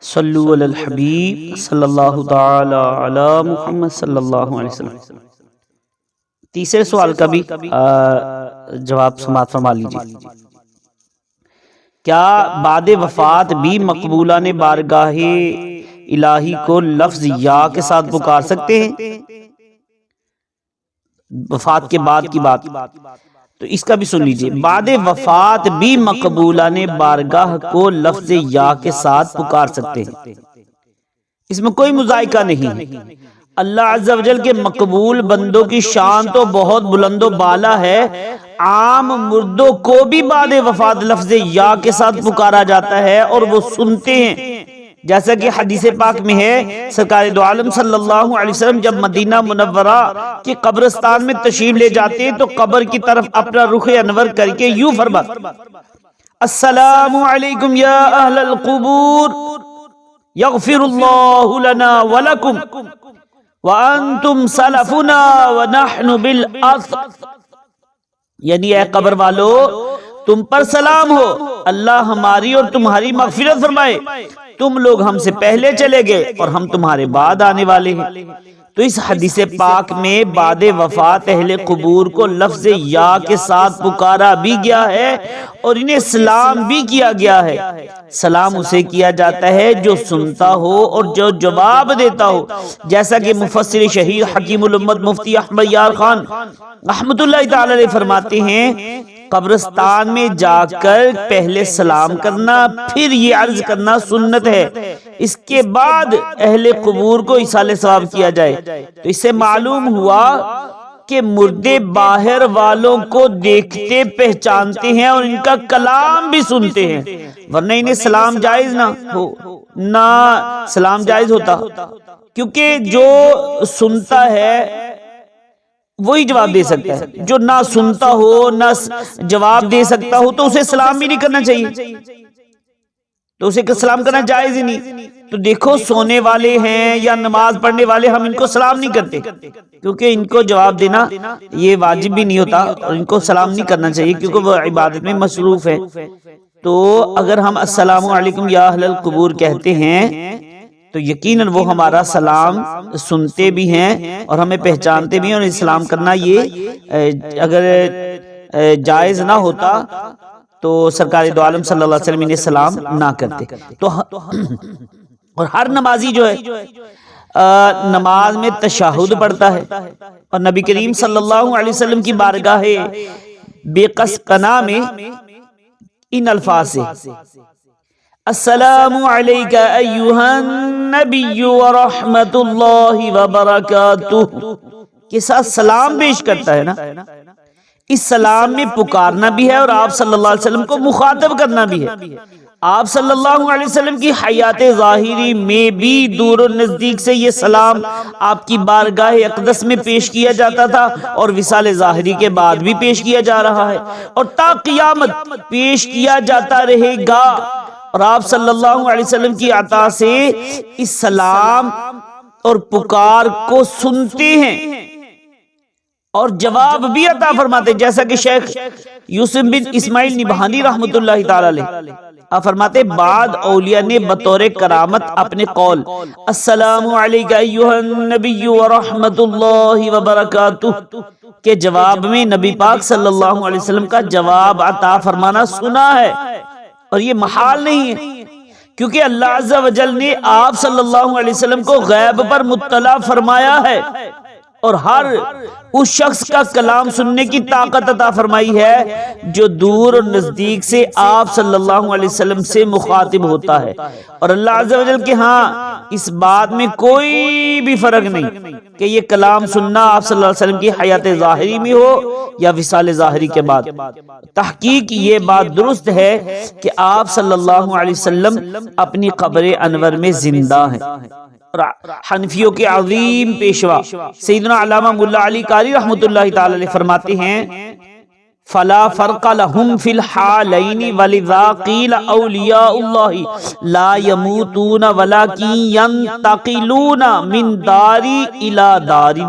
صلو علی الحبیب صلی اللہ تعالی علی محمد صلی اللہ علیہ وسلم۔ تیسرے سوال کا بھی جواب سماعت فرما لیجیے۔ کیا بعد وفات بھی مقبولان بارگاہ الہی کو لفظ یا کے ساتھ پکار سکتے ہیں؟ وفات کے بعد کی بات، تو اس کا بھی سن لیجئے۔ بعد وفات بھی مقبولان بارگاہ کو لفظ یا کے ساتھ پکار سکتے ہیں، اس میں کوئی مذائقہ نہیں ہے۔ اللہ عز و جل کے مقبول بندوں کی شان تو بہت بلند و بالا ہے، عام مردوں کو بھی بعد وفات لفظ یا کے ساتھ پکارا جاتا ہے اور وہ سنتے ہیں، جیسا کہ حدیث پاک میں ہے سرکار دو عالم صلی اللہ علیہ وسلم جب مدینہ منورہ کے قبرستان میں تشریف لے جاتے ہیں تو قبر کی طرف اپنا رخ انور کر کے یوں فرماتے: السلام علیکم یا اہل القبور، یغفر اللہ لنا ولکم وانتم سلفنا ونحن بالاثر، یعنی اے قبر والو تم پر سلام ہو، اللہ ہماری اور تمہاری مغفرت فرمائے، تم لوگ ہم سے پہلے چلے گئے اور ہم تمہارے بعد آنے والے ہیں۔ تو اس حدیث پاک میں بعد وفات اہل قبور کو لفظ یا کے ساتھ پکارا بھی گیا ہے اور انہیں سلام بھی کیا گیا ہے۔ سلام اسے کیا جاتا ہے جو سنتا ہو اور جو جواب دیتا ہو، جیسا کہ مفسر شہید حکیم الامت مفتی احمد یار خان رحمۃ اللہ تعالی علیہ فرماتے ہیں، قبرستان میں جا کر پہلے سلام کرنا پھر یہ عرض کرنا سنت ہے، اس کے بعد اہل قبور کو ایصال ثواب کیا جائے۔ تو اس سے معلوم ہوا کہ مردے باہر والوں کو دیکھتے پہچانتے ہیں اور ان کا کلام بھی سنتے ہیں، ورنہ انہیں سلام جائز نہ سلام جائز ہوتا، کیونکہ جو سنتا ہے وہی جواب دے سکتا ہے، جو نہ سنتا ہو نہ جواب دے سکتا ہو تو اسے سلام بھی نہیں کرنا چاہیے، تو اسے سلام کرنا جائز ہی نہیں۔ تو دیکھو سونے والے ہیں یا نماز پڑھنے والے، ہم ان کو سلام نہیں کرتے کیونکہ ان کو جواب دینا یہ واجب بھی نہیں ہوتا اور ان کو سلام نہیں کرنا چاہیے کیونکہ وہ عبادت میں مصروف ہے۔ تو اگر ہم السلام علیکم یا اہل القبور کہتے ہیں تو یقیناً وہ ہمارا سلام سنتے بھی ہیں اور ہمیں پہچانتے بھی ہیں، اور اسلام کرنا یہ اگر جائز نہ ہوتا تو سرکار دو عالم صلی اللہ علیہ وسلم انہیں سلام نہ کرتے۔ تو اور ہر نمازی جو ہے نماز میں تشہد پڑھتا ہے اور نبی کریم صلی اللہ علیہ وسلم کی بارگاہ بے قص پناہ میں ان الفاظ سے السلام علیکہ ایہا النبی ورحمت اللہ وبرکاتہ کے ساتھ سلام پیش کرتا ہے نا، اس سلام میں پکارنا بھی ہے اور آپ صلی اللہ علیہ وسلم کو مخاطب کرنا بھی ہے۔ آپ صلی اللہ علیہ وسلم کی حیات ظاہری میں بھی دور و نزدیک سے یہ سلام آپ کی بارگاہ اقدس میں پیش کیا جاتا تھا اور وصال ظاہری کے بعد بھی پیش کیا جا رہا ہے اور تا قیامت پیش کیا جاتا رہے گا، اور آپ صلی اللہ علیہ وسلم کی عطا سے اس سلام اور پکار کو سنتے ہیں اور جواب بھی عطا فرماتے، جیسا کہ شیخ یوسف بن اسماعیل نبہانی رحمۃ اللہ تعالی علیہ آپ فرماتے بعد اولیاء نے بطور کرامت اپنے قول السلام علیکہ ایہا النبی ورحمت اللہ وبرکاتہ کے جواب میں نبی پاک صلی اللہ علیہ وسلم کا جواب عطا فرمانا سنا ہے، اور یہ محال نہیں ہے کیونکہ اللہ عز و جل نے آپ صلی اللہ علیہ وسلم کو غیب پر مطلع فرمایا ہے اور ہر اس شخص کا کلام سننے کی طاقت عطا فرمائی ہے جو دور اور نزدیک سے آپ صلی اللہ علیہ وسلم سے مخاطب ہوتا ہے، اور اللہ عز و جل کے ہاں اس بات میں کوئی بھی فرق نہیں کہ یہ کلام سننا آپ صلی اللہ علیہ وسلم کی حیات ظاہری میں ہو یا وصال ظاہری کے بعد۔ تحقیق یہ بات درست ہے کہ آپ صلی اللہ علیہ وسلم اپنی قبر انور میں زندہ ہیں۔ حنفیوں کے عظیم پیشوا سیدنا علامہ ملا علی قاری رحمۃ اللہ تعالی علیہ فرماتے ہیں فلا فرق لهم في الحالين ولذا قيل اولیاء اللہ لا يموتون ولكن ينتقلون من دار الى دار،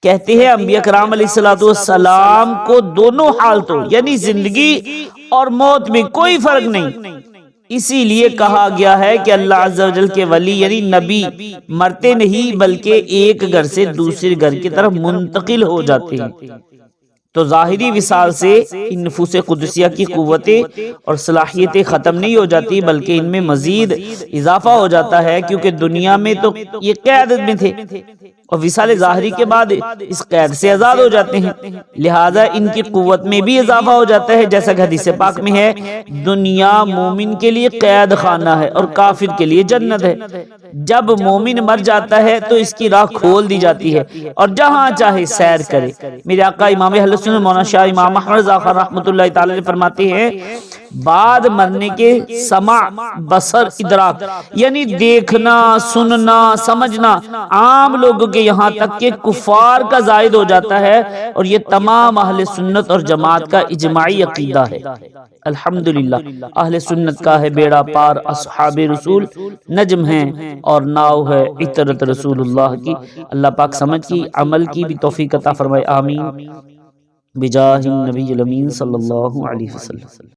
کہتے ہیں انبیاء کرام علیہ السلام کو دونوں حالتوں یعنی زندگی اور موت میں کوئی فرق نہیں، اسی لیے کہا گیا ہے کہ اللہ عز و جل کے ولی یعنی نبی مرتے نہیں بلکہ ایک گھر سے دوسرے گھر کی طرف منتقل ہو جاتے ہیں۔ تو ظاہری وصال سے ان نفوس قدسیہ کی قوتیں اور صلاحیتیں ختم نہیں ہو جاتی بلکہ ان میں مزید اضافہ ہو جاتا ہے، کیونکہ دنیا میں تو یہ قید میں تھے اور وصال ظاہری کے بعد اس قید سے آزاد ہو جاتے ہیں، لہٰذا ان کی قوت میں بھی اضافہ ہو جاتا ہے، جیسا کہ حدیث پاک میں ہے دنیا مومن کے لیے قید خانہ ہے اور کافر کے لیے جنت ہے۔ جب مومن مر جاتا ہے تو اس کی راہ کھول دی جاتی ہے اور جہاں چاہے سیر کرے۔ میرے آقا امام اہل سنت مولانا شاہ امام احمد رضا خان رحمۃ اللہ تعالی فرماتے ہیں بعد مرنے کے سمع، بصر، ادراک یعنی دیکھنا، سننا، سمجھنا عام لوگوں کے یہاں تک کہ کفار کا زائد ہو جاتا ہے، اور یہ تمام اہل سنت اور جماعت کا اجماعی عقیدہ ہے۔ الحمدللہ اہل سنت کا ہے بیڑا پار، اصحاب رسول نجم ہیں اور ناؤ ہے عطرت رسول اللہ کی۔ اللہ پاک سمجھ کی، عمل کی بھی توفیق عطا فرمائے، آمین بجاہ النبی الامین صلی اللہ علیہ وسلم۔